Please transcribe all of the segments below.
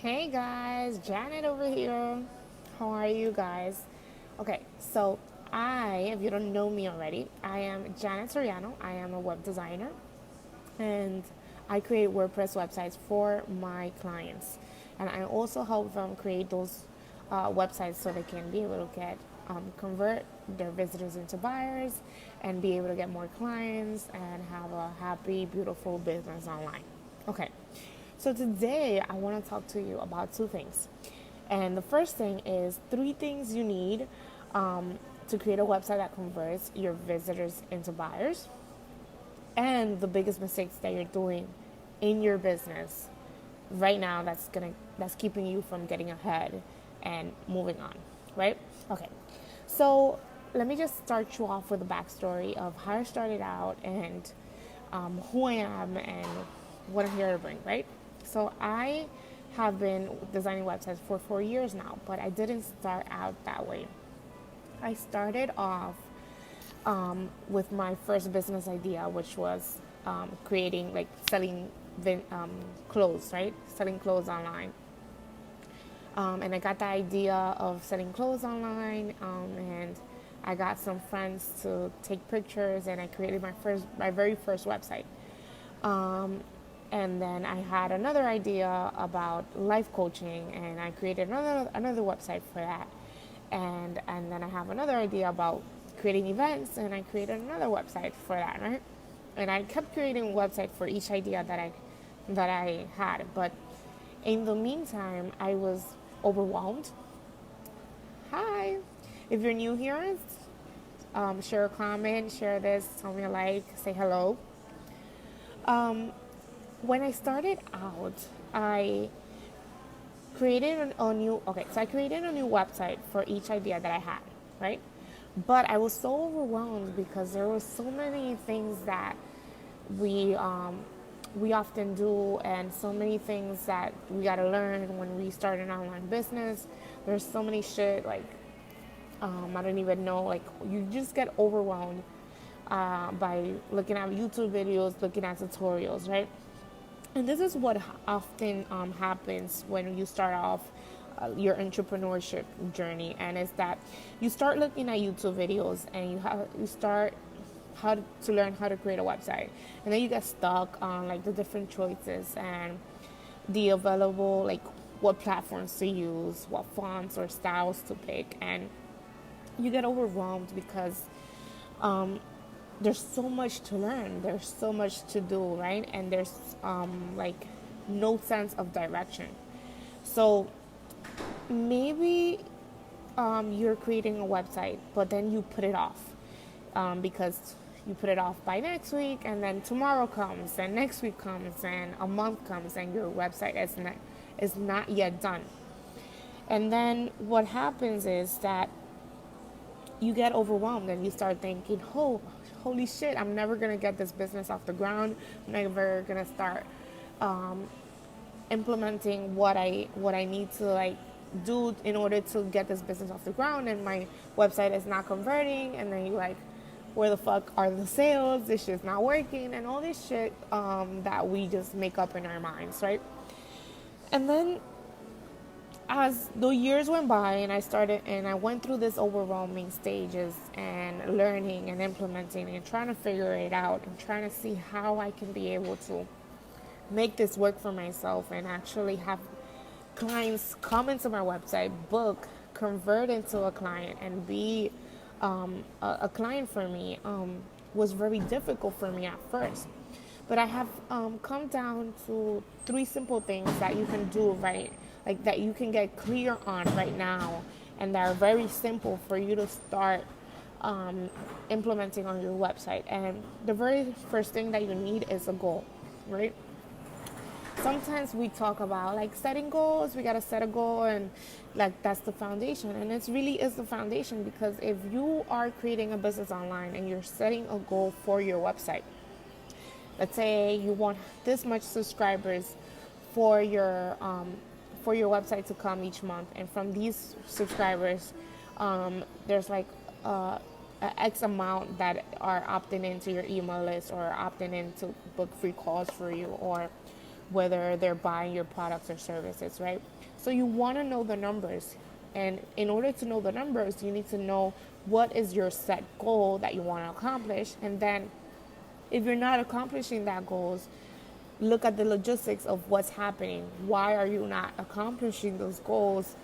Hey guys, Janet over here. How are you guys? Okay, so if you don't know me already, I am Janet Soriano. I am a web designer and I create WordPress websites for my clients. And I also help them create those websites so they can be able to convert their visitors into buyers and be able to get more clients and have a happy, beautiful business online. Okay, so today I want to talk to you about two things. And the first thing is three things you need to create a website that converts your visitors into buyers, and the biggest mistakes that you're doing in your business right now that's keeping you from getting ahead and moving on, right? Okay, so let me just start you off with a backstory of how I started out and who I am and what I'm here to bring, right? So I have been designing websites for 4 years now, but I didn't start out that way. I started off with my first business idea, which was creating, like, selling clothes, right? Selling clothes online. And I got the idea of selling clothes online, and I got some friends to take pictures, and I created my very first website. And then I had another idea about life coaching, and I created another website for that. And then I have another idea about creating events, and I created another website for that, right? And I kept creating a website for each idea that I had. But in the meantime, I was overwhelmed. Hi, if you're new here, share a comment, share this, tell me a like, say hello. When I started out, I I created a new website for each idea that I had, right? But I was so overwhelmed because there were so many things that we um, we often do, and so many things that we gotta learn when we start an online business. There's so many shit, like, I don't even know, like, you just get overwhelmed by looking at YouTube videos, looking at tutorials, right? And this is what often happens when you start off your entrepreneurship journey, and it's that you start looking at YouTube videos and you start to learn how to create a website, and then you get stuck on, like, the different choices and the available, like, what platforms to use, what fonts or styles to pick, and you get overwhelmed because there's so much to learn, there's so much to do, right? And there's like, no sense of direction. So maybe you're creating a website, but then you put it off because you put it off by next week, and then tomorrow comes, and next week comes, and a month comes, and your website is not yet done. And then what happens is that you get overwhelmed and you start thinking, oh, holy shit, I'm never gonna get this business off the ground. I'm never gonna start implementing what I need to, like, do in order to get this business off the ground, and my website is not converting. And then you're like, where the fuck are the sales? This shit's not working, and all this shit that we just make up in our minds, right? And then as the years went by, and I went through this overwhelming stages and learning and implementing and trying to figure it out and trying to see how I can be able to make this work for myself and actually have clients come into my website, book, convert into a client, and be a client for me, was very difficult for me at first. But I have come down to three simple things that you can do, right, like, that you can get clear on right now, and that are very simple for you to start implementing on your website. And the very first thing that you need is a goal, right? Sometimes we talk about, like, setting goals. We got to set a goal, and, like, that's the foundation, and it really is the foundation, because if you are creating a business online and you're setting a goal for your website, let's say you want this much subscribers for your website to come each month, and from these subscribers, there's, like, a X amount that are opting into your email list, or opting in to book free calls for you, or whether they're buying your products or services, right? So you want to know the numbers. And in order to know the numbers, you need to know what is your set goal that you want to accomplish. And then if you're not accomplishing that goals, look at the logistics of what's happening. Why are you not accomplishing those goals?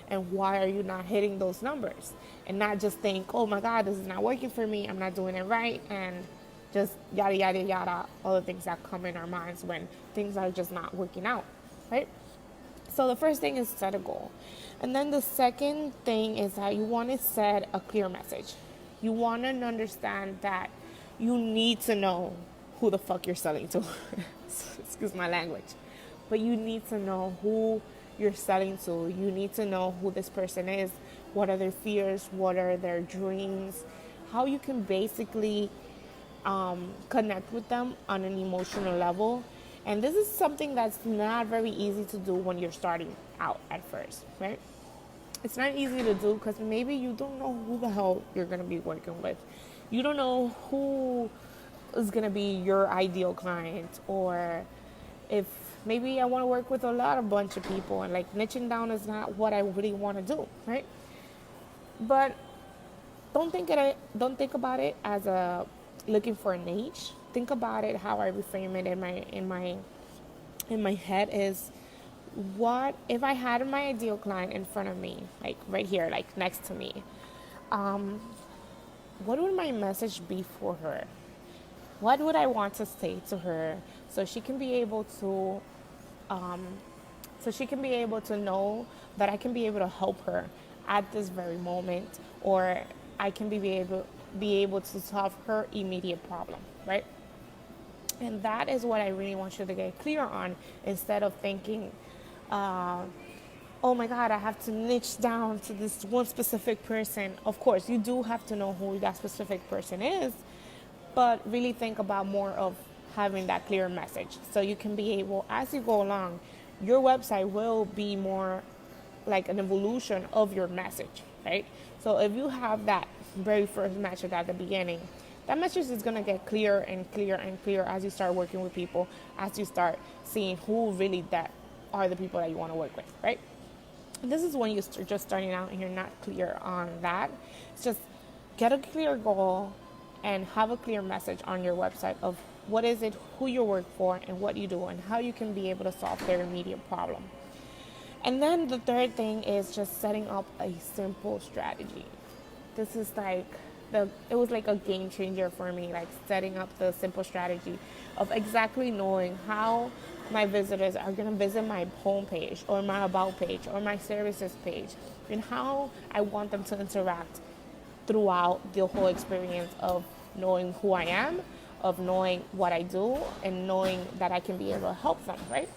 And why are you not hitting those numbers? And not just think, oh my God, this is not working for me. I'm not doing it right. And just yada, yada, yada, all the things that come in our minds when things are just not working out, right? So the first thing is set a goal. And then the second thing is that you want to set a clear message. You want to understand that you need to know who the fuck you're selling to. Excuse my language. But you need to know who you're selling to. You need to know who this person is, what are their fears, what are their dreams, how you can basically connect with them on an emotional level. And this is something that's not very easy to do when you're starting out at first, right? It's not easy to do because maybe you don't know who the hell you're going to be working with. You don't know who is going to be your ideal client, or if maybe I want to work with a bunch of people, and like niching down is not what I really want to do, right? But don't think about it as a looking for a niche. Think about it how I reframe it in my head is, what if I had my ideal client in front of me, like right here, like next to me, what would my message be for her? What would I want to say to her so she can be able to know that I can be able to help her at this very moment, or I can be able to solve her immediate problem, right? And that is what I really want you to get clear on, instead of thinking, oh my God, I have to niche down to this one specific person. Of course, you do have to know who that specific person is, but really think about more of having that clear message. So you can be able, as you go along, your website will be more like an evolution of your message, right? So if you have that very first message at the beginning, that message is going to get clearer and clearer and clearer as you start working with people, as you start seeing who really that are the people that you want to work with, right? And this is when you're just starting out and you're not clear on that. It's just get a clear goal and have a clear message on your website of what is it, who you work for, and what you do, and how you can be able to solve their immediate problem. And then the third thing is just setting up a simple strategy. This is like it was like a game changer for me, like setting up the simple strategy of exactly knowing how my visitors are going to visit my homepage or my about page or my services page, and how I want them to interact throughout the whole experience of knowing who I am, of knowing what I do, and knowing that I can be able to help them, right?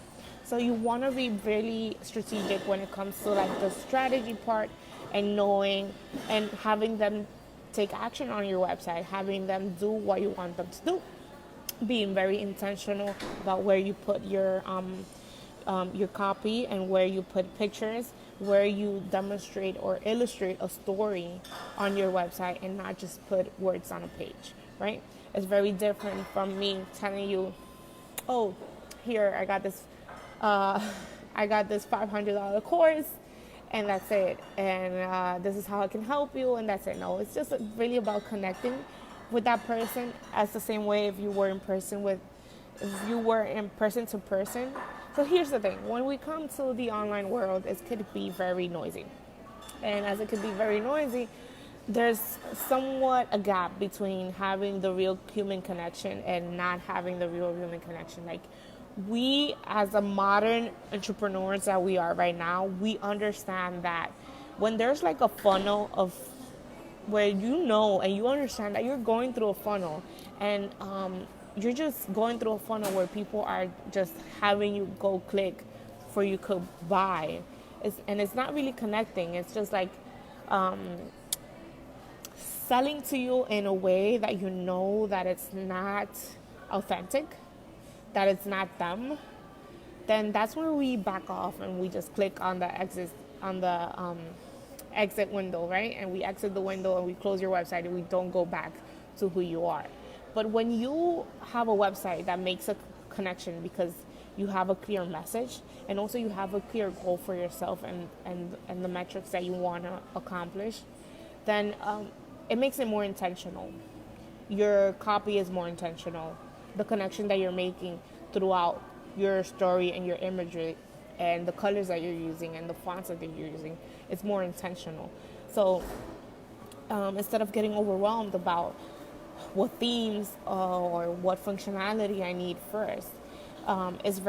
So you want to be really strategic when it comes to like the strategy part, and knowing and having them take action on your website, having them do what you want them to do, being very intentional about where you put your copy and where you put pictures, where you demonstrate or illustrate a story on your website, and not just put words on a page, right? It's very different from me telling you, oh, here I got this $500 course, and that's it, and this is how I can help you, and that's it. No, it's just really about connecting with that person as the same way if you were in person to person. So here's the thing, when we come to the online world, it could be very noisy, and as it could be very noisy, there's somewhat a gap between having the real human connection and not having the real human connection. Like, we, as a modern entrepreneurs that we are right now, we understand that when there's like a funnel of where you know and you understand that you're going through a funnel, and you're just going through a funnel where people are just having you go click for you could buy, and it's not really connecting. It's just like selling to you in a way that you know that it's not authentic, that it's not them, then that's when we back off and we just click on the exit window, right? And we exit the window and we close your website and we don't go back to who you are. But when you have a website that makes a connection because you have a clear message, and also you have a clear goal for yourself and the metrics that you want to accomplish, then it makes it more intentional. Your copy is more intentional. The connection that you're making throughout your story and your imagery and the colors that you're using and the fonts that you're using, it's more intentional. So instead of getting overwhelmed about what themes or what functionality I need first, it's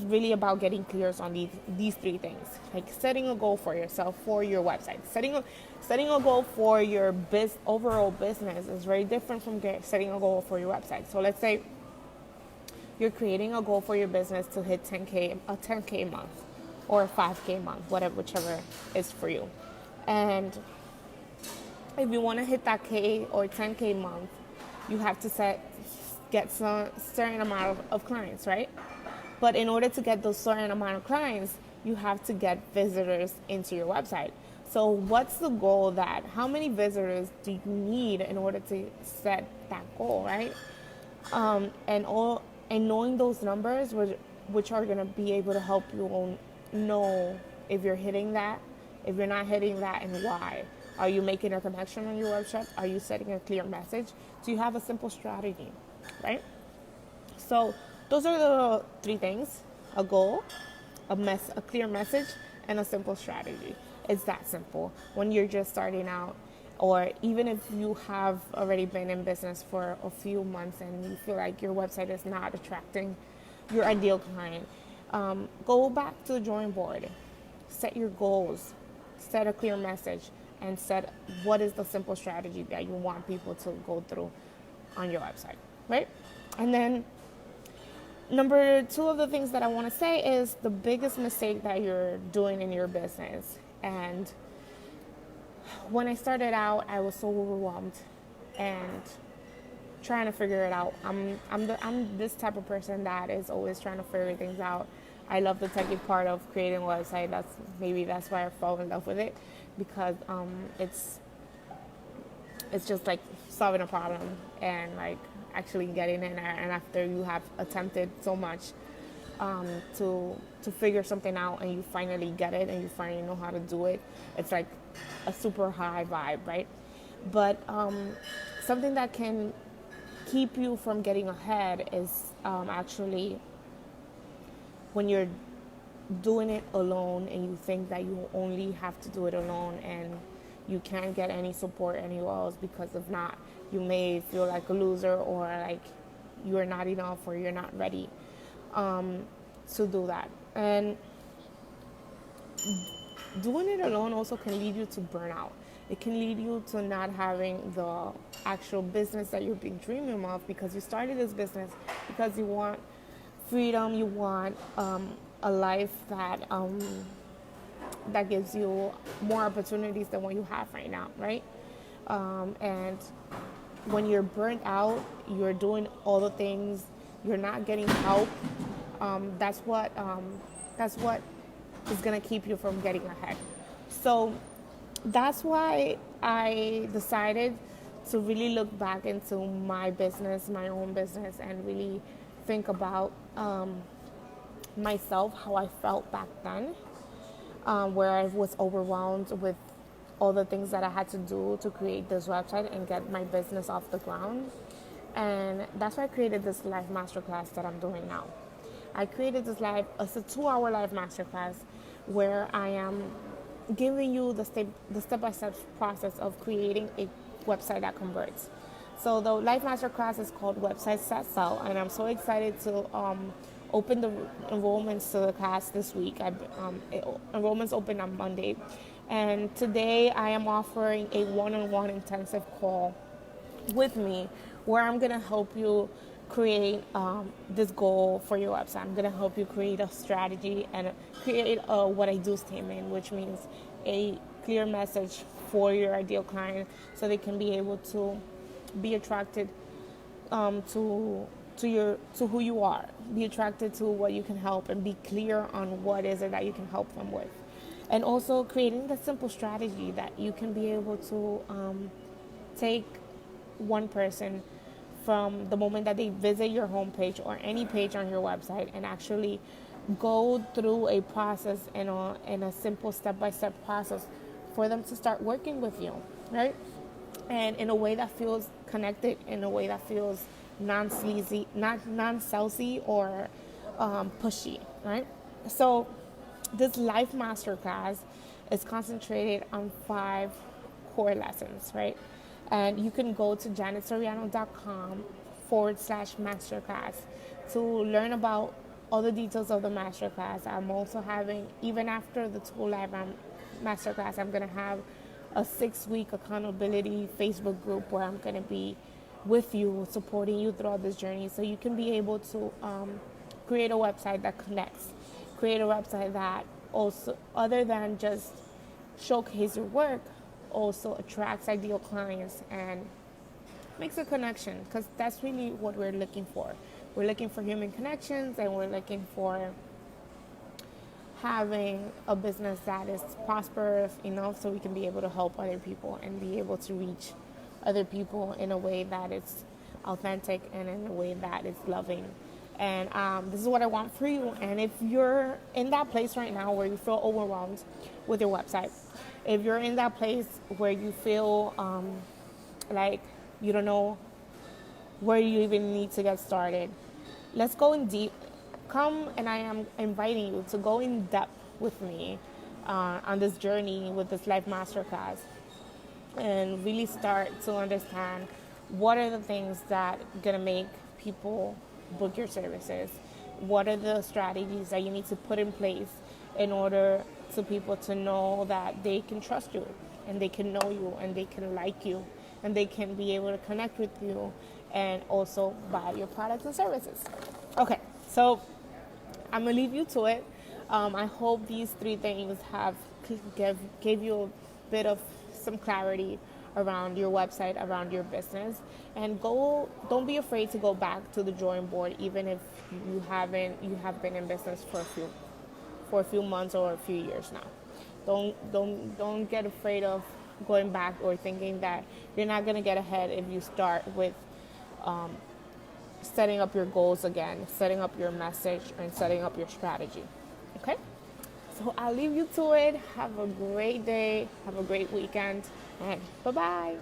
really about getting clear on these three things. Like setting a goal for yourself for your website, setting a goal for your overall business is very different from setting a goal for your website. So let's say you're creating a goal for your business to hit 10K a month, or 5K a month, whichever is for you. And if you want to hit that K or 10K a month, you have to get some certain amount of clients, right? But in order to get those certain amount of clients, you have to get visitors into your website. So what's the goal how many visitors do you need in order to set that goal, right? And knowing those numbers, which are going to be able to help you know if you're hitting that, if you're not hitting that, and why. Are you making a connection on your website? Are you setting a clear message? Do you have a simple strategy, right? So those are the three things: a goal, a clear message, and a simple strategy. It's that simple. When you're just starting out, or even if you have already been in business for a few months and you feel like your website is not attracting your ideal client, go back to the drawing board, set your goals, set a clear message, and set what is the simple strategy that you want people to go through on your website, right? And then number two of the things that I want to say is the biggest mistake that you're doing in your business. And when I started out, I was so overwhelmed and trying to figure it out. I'm this type of person that is always trying to figure things out. I love the techie part of creating a website. That's why I fell in love with it, because it's just like solving a problem and like actually getting in there. And after you have attempted so much to figure something out, and you finally get it and you finally know how to do it, it's like a super high vibe, right? But something that can keep you from getting ahead is actually when you're doing it alone and you think that you only have to do it alone and you can't get any support anywhere else, because if not, you may feel like a loser, or like you're not enough, or you're not ready to do that. And doing it alone also can lead you to burnout. It can lead you to not having the actual business that you've been dreaming of, because you started this business because you want freedom, you want a life that gives you more opportunities than what you have right now, right? And when you're burnt out, you're doing all the things, you're not getting help. That's what is gonna keep you from getting ahead. So that's why I decided to really look back into my business, my own business, and really think about myself, how I felt back then, where I was overwhelmed with all the things that I had to do to create this website and get my business off the ground. And that's why I created this live masterclass that I'm doing now. I created this it's a 2-hour live masterclass where I am giving you the step-by-step process of creating a website that converts. So the live masterclass is called Websites That Sell, and I'm so excited to open the enrollments to the class this week. Enrollments open on Monday, and today I am offering a one-on-one intensive call with me where I'm going to help you create this goal for your website. I'm going to help you create a strategy and create a what I do statement, which means a clear message for your ideal client so they can be able to be attracted to who you are, be attracted to what you can help, and be clear on what is it that you can help them with. And also creating the simple strategy that you can be able to take one person from the moment that they visit your homepage or any page on your website, and actually go through a process and a simple step-by-step process for them to start working with you, right? And in a way that feels connected, in a way that feels non-sleazy, not non-salesy or pushy, right? So this life masterclass is concentrated on 5 core lessons, right? And you can go to janetsoriano.com/masterclass to learn about all the details of the masterclass. I'm also having, even after the 2 Live masterclass, I'm going to have a 6-week accountability Facebook group where I'm going to be with you, supporting you throughout this journey, so you can be able to create a website that connects, create a website that also, other than just showcase your work, also attracts ideal clients and makes a connection, because that's really what we're looking for. We're looking for human connections, and we're looking for having a business that is prosperous enough so we can be able to help other people and be able to reach other people in a way that is authentic and in a way that is loving. And this is what I want for you. And if you're in that place right now where you feel overwhelmed with your website, if you're in that place where you feel like you don't know where you even need to get started, let's go in deep. Come, and I am inviting you to go in depth with me on this journey with this Life Masterclass, and really start to understand what are the things that are going to make people book your services. What are the strategies that you need to put in place in order to people to know that they can trust you, and they can know you, and they can like you, and they can be able to connect with you and also buy your products and services. Okay, so I'm going to leave you to it. I hope these 3 things have gave you a bit of some clarity around your website, around your business, and don't be afraid to go back to the drawing board, even if you have been in business for a few months or a few years now. Don't get afraid of going back or thinking that you're not going to get ahead if you start with setting up your goals again, setting up your message, and setting up your strategy. Okay? So I'll leave you to it. Have a great day. Have a great weekend. And bye-bye.